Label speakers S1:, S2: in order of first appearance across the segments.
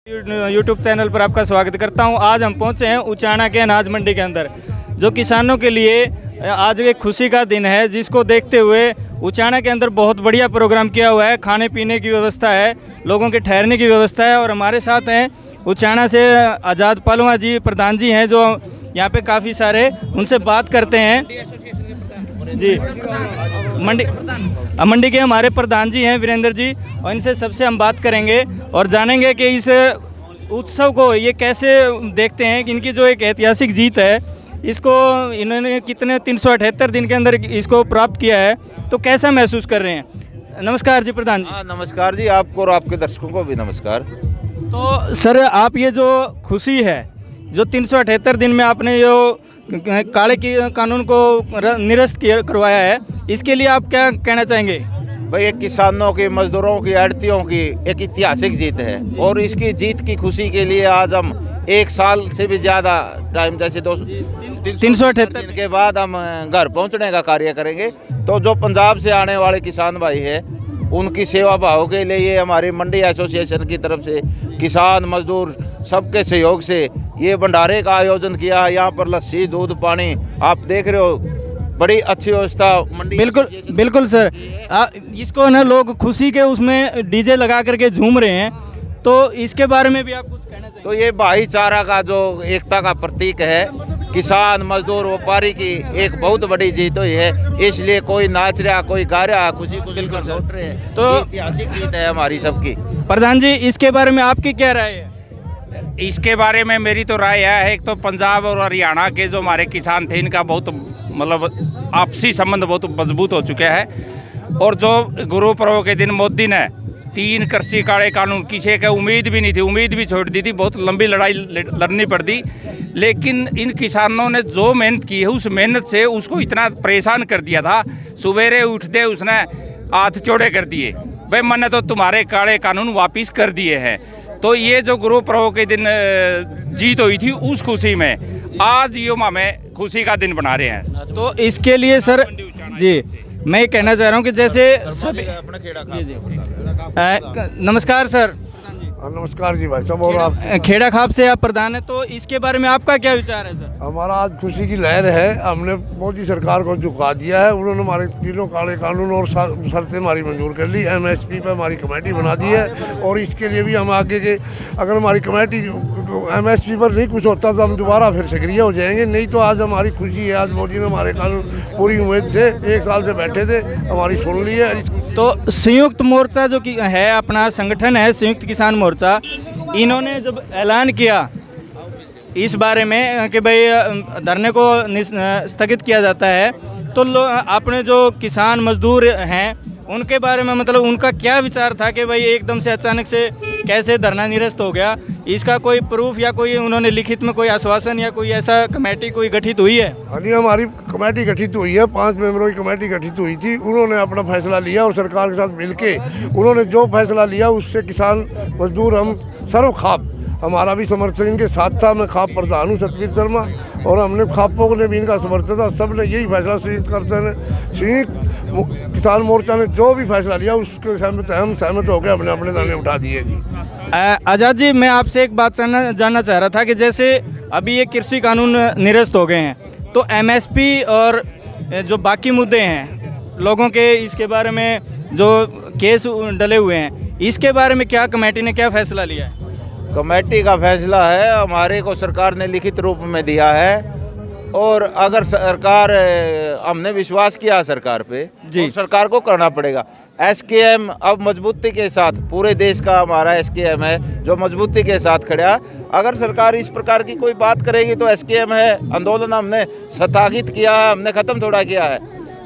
S1: YouTube channel पर आपका स्वागत करता हूं। आज हम पहुंचे हैं उचाना के अनाज मंडी के अंदर, जो किसानों के लिए आज एक खुशी का दिन है, जिसको देखते हुए उचाना के अंदर बहुत बढ़िया प्रोग्राम किया हुआ है। खाने पीने की व्यवस्था है, लोगों के ठहरने की व्यवस्था है। और हमारे साथ हैं उचाना से आज़ाद पालवा जी, प्रधान जी हैं, जो यहाँ पे काफ़ी सारे, उनसे बात करते हैं जी। मंडी के हमारे प्रधान जी हैं वीरेंद्र जी, और इनसे सबसे हम बात करेंगे और जानेंगे कि इस उत्सव को ये कैसे देखते हैं कि इनकी जो एक ऐतिहासिक जीत है, इसको इन्होंने कितने 378 दिन के अंदर इसको प्राप्त किया है, तो कैसा महसूस कर रहे हैं। नमस्कार जी प्रधान जी।
S2: हाँ नमस्कार जी, आपको और आपके दर्शकों को भी नमस्कार।
S1: तो सर, आप ये जो खुशी है, जो 378 दिन में आपने जो काले की कानून को निरस्त करवाया है, इसके लिए आप क्या कहना चाहेंगे।
S2: भाई एक किसानों की, मजदूरों की, आड़तियों की एक ऐतिहासिक जीत है, और इसकी जीत की खुशी के लिए आज हम एक साल से भी ज़्यादा टाइम, जैसे 378 दिन के बाद हम घर पहुंचने का कार्य करेंगे। तो जो पंजाब से आने वाले किसान भाई है, उनकी सेवा भाव के लिए ये हमारी मंडी एसोसिएशन की तरफ से किसान मजदूर सबके सहयोग से ये भंडारे का आयोजन किया। यहाँ पर लस्सी, दूध, पानी आप देख रहे हो, बड़ी अच्छी व्यवस्था मंडी।
S1: बिल्कुल बिल्कुल सर, इसको ना लोग खुशी के उसमें डीजे लगा करके झूम रहे हैं, तो इसके बारे में भी आप कुछ कहना चाहिए।
S2: तो ये भाईचारा का जो एकता का प्रतीक है, किसान मजदूर व्यापारी की एक बहुत बड़ी जीत हुई है। इसलिए कोई नाच रहा, कोई गा रहा, खुशी खुशी लौट रहे हैं। तो ऐतिहासिक जीत है हमारी सबकी।
S1: प्रधान जी, इसके बारे में आपकी क्या राय है।
S3: इसके बारे में मेरी तो राय है, एक तो पंजाब और हरियाणा के जो हमारे किसान थे, इनका बहुत मतलब आपसी संबंध बहुत मजबूत हो चुका है। और जो गुरु पर्व के दिन मोदी ने 3 कृषि काले कानून, किसी के उम्मीद भी नहीं थी, उम्मीद भी छोड़ दी थी, बहुत लंबी लड़ाई लड़नी पड़ती, लेकिन इन किसानों ने जो मेहनत की है, उस मेहनत से उसको इतना परेशान कर दिया था। सवेरे उठते उसने हाथ चौड़े कर दिए, भाई मैंने तो तुम्हारे काले कानून वापिस कर दिए हैं। तो ये जो गुरु पर्व के दिन जीत हुई थी, उस खुशी में आज युवा में खुशी का दिन बना रहे हैं।
S1: तो इसके लिए सर जी, मैं ये कहना चाह रहा हूँ कि जैसे सभी नमस्कार सर।
S4: नमस्कार जी भाई साहब। और आप
S1: खेड़ा खाप से आप प्रधान है, तो इसके बारे में आपका क्या विचार है सर।
S4: हमारा आज खुशी की लहर है। हमने मोदी सरकार को झुका दिया है, उन्होंने हमारे तीनों काले कानून और शर्तें हमारी मंजूर कर ली। MSP पे हमारी कमेटी बना दी है, और इसके लिए भी हम आगे के, अगर हमारी कमेटी MSP पर नहीं कुछ होता तो हम दोबारा फिर सक्रिय हो जाएंगे। नहीं तो आज हमारी खुशी है, आज मोदी ने हमारे कानून पूरी उम्मीद से 1 साल से बैठे थे, हमारी सुन ली है।
S1: तो संयुक्त मोर्चा जो कि है, अपना संगठन है संयुक्त किसान मोर्चा, इन्होंने जब ऐलान किया इस बारे में कि भाई धरने को स्थगित किया जाता है, तो अपने जो किसान मजदूर हैं उनके बारे में मतलब उनका क्या विचार था कि भाई एकदम से अचानक से कैसे धरना निरस्त हो गया। इसका कोई प्रूफ या कोई उन्होंने लिखित में कोई आश्वासन या कोई ऐसा कमेटी कोई गठित हुई है।
S4: हाँ जी, हमारी कमेटी गठित हुई है, 5 मेंबरों की कमेटी गठित हुई थी। उन्होंने अपना फैसला लिया और सरकार के साथ मिलके उन्होंने जो फैसला लिया उससे किसान मजदूर हम सर्व खाप, हमारा भी समर्थन इनके साथ था। मैं खाप प्रधान हूँ सतवीर शर्मा, और हमने खापों ने भी इनका समर्थन था। सब ने यही फैसला संयुक्त किसान मोर्चा ने जो भी फैसला लिया उसके हम सहमत हो गए, हमने अपने दाने उठा दिए जी।
S1: आज़ाद जी, मैं आपसे एक बात जानना चाह रहा था कि जैसे अभी ये कृषि कानून निरस्त हो गए हैं, तो MSP और जो बाकी मुद्दे हैं लोगों के, इसके बारे में जो केस डले हुए हैं, इसके बारे में क्या कमेटी ने क्या फैसला लिया है।
S2: कमेटी का फैसला है, हमारे को सरकार ने लिखित रूप में दिया है, और अगर सरकार, हमने विश्वास किया सरकार पे जी, तो सरकार को करना पड़ेगा। SKM अब मजबूती के साथ, पूरे देश का हमारा SKM है जो मजबूती के साथ खड़ा। अगर सरकार इस प्रकार की कोई बात करेगी तो SKM है, आंदोलन हमने स्थगित किया है, हमने ख़त्म थोड़ा किया है,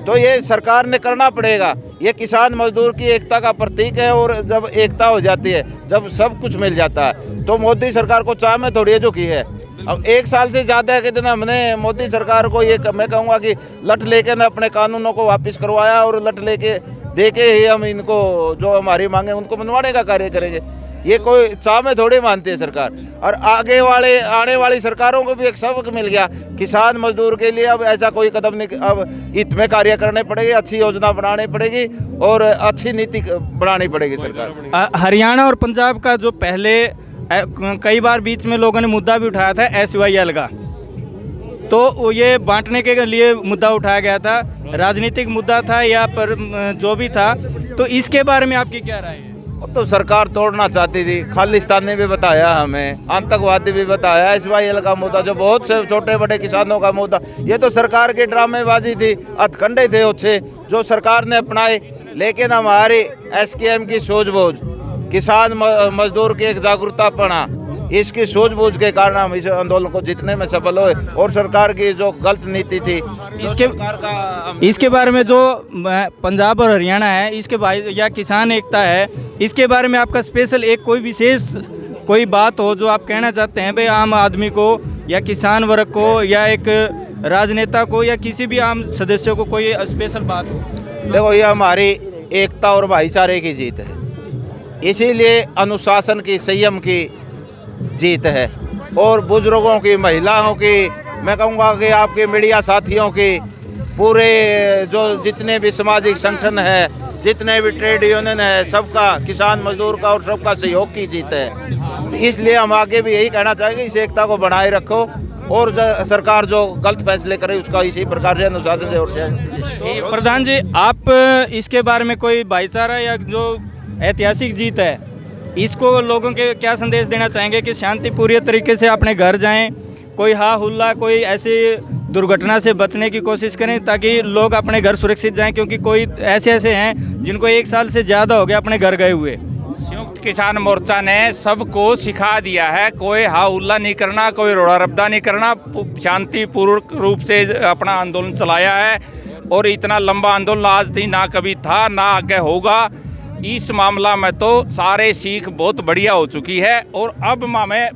S2: तो ये सरकार ने करना पड़ेगा। ये किसान मजदूर की एकता का प्रतीक है, और जब एकता हो जाती है, जब सब कुछ मिल जाता है, तो मोदी सरकार को चाह में थोड़ी जो की है। अब 1 साल से ज़्यादा के दिन हमने मोदी सरकार को ये मैं कहूँगा कि लठ लेके न अपने कानूनों को वापस करवाया, और लठ लेके दे के ही हम इनको जो हमारी मांगे उनको मनवाने का कार्य करेंगे। ये कोई चाह में थोड़ी मानती है सरकार। और आने वाली सरकारों को भी एक सबक मिल गया, किसान मजदूर के लिए अब ऐसा कोई कदम नहीं, अब हित में कार्य करने पड़ेगी, अच्छी योजना बनानी पड़ेगी और अच्छी नीति बनानी पड़ेगी सरकार।
S1: हरियाणा और पंजाब का जो पहले कई बार बीच में लोगों ने मुद्दा भी उठाया था SYL का, तो ये बांटने के लिए मुद्दा उठाया गया था, राजनीतिक मुद्दा था या पर जो भी था, तो इसके बारे में आपकी क्या राय है?
S2: वो तो सरकार तोड़ना चाहती थी, खालिस्तानी भी बताया हमें, आतंकवादी भी बताया, SYL का मुद्दा जो बहुत से छोटे बड़े किसानों का मुद्दा, ये तो सरकार की ड्रामेबाजी थी, हथकंडे थे अच्छे जो सरकार ने अपनाए। लेकिन हमारी SKM की सूझबूझ, किसान मजदूर की एक जागरूकता पड़ा, इसकी सूझबूझ के कारण हम इस आंदोलन को जीतने में सफल हुए। और सरकार की जो गलत नीति थी
S1: इसके बारे में जो पंजाब और हरियाणा है, इसके या किसान एकता है, इसके बारे में आपका स्पेशल एक कोई विशेष कोई बात हो जो आप कहना चाहते हैं भाई आम आदमी को या किसान वर्ग को या एक राजनेता को या किसी भी आम सदस्य को कोई स्पेशल बात हो?
S2: देखो, ये हमारी एकता और भाईचारे की जीत है, इसीलिए अनुशासन की, संयम की जीत है। और बुजुर्गों की, महिलाओं की, मैं कहूँगा कि आपके मीडिया साथियों की, पूरे जो जितने भी सामाजिक संगठन है, जितने भी ट्रेड यूनियन है, सबका, किसान मजदूर का और सबका सहयोग की जीत है। इसलिए हम आगे भी यही कहना चाहेंगे, इस एकता को बनाए रखो और सरकार जो गलत फैसले करे उसका इसी प्रकार से अनुशासन से
S1: तो प्रधान जी, आप इसके बारे में कोई भाईचारा या जो ऐतिहासिक जीत है, इसको लोगों के क्या संदेश देना चाहेंगे कि शांतिपूर्ण तरीके से अपने घर जाएं, कोई हा हुल्ला, कोई ऐसी दुर्घटना से बचने की कोशिश करें ताकि लोग अपने घर सुरक्षित जाएं, क्योंकि कोई ऐसे हैं जिनको 1 साल से ज़्यादा हो गया अपने घर गए हुए।
S3: संयुक्त किसान मोर्चा ने सबको सिखा दिया है, कोई हा हुल्ला नहीं करना, कोई रोड़ा रब्दा नहीं करना, शांतिपूर्ण रूप से अपना आंदोलन चलाया है। और इतना लंबा आंदोलन आज थी ना कभी था ना आगे होगा। इस मामला में तो सारे सीख बहुत बढ़िया हो चुकी है। और अब में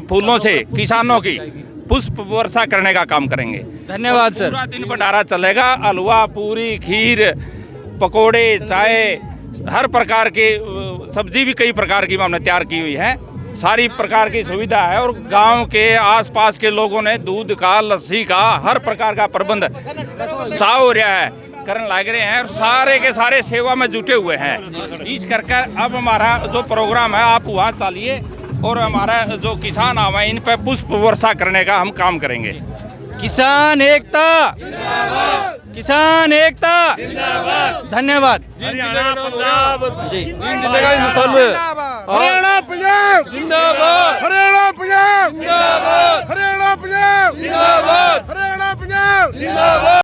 S3: फूलों से किसानों की पुष्प वर्षा करने का काम करेंगे।
S1: धन्यवाद सर।
S3: पूरा दिन भंडारा चलेगा, हलवा, पूरी, खीर, पकोड़े, चाय, हर प्रकार के सब्जी भी कई प्रकार की हमने तैयार की हुई है, सारी प्रकार की सुविधा है। और गांव के आसपास के लोगों ने दूध का, लस्सी का, हर प्रकार का प्रबंध सा हो रहा है, करने लग रहे हैं और सारे के सारे सेवा में जुटे हुए हैं। इस करके अब हमारा जो प्रोग्राम है आप वहाँ चलिए और हमारा जो किसान आवा इन पे पुष्प वर्षा करने का हम काम करेंगे।
S1: किसान एकता, किसान एकता, धन्यवाद।
S5: हरियाणा पंजाब
S4: हरियाणा पंजाब जिंदाबाद, हरियाणा पंजाब जिंदाबाद, हरियाणा पंजाब जिंदाबाद, हरियाणा पंजाब जिंदाबाद।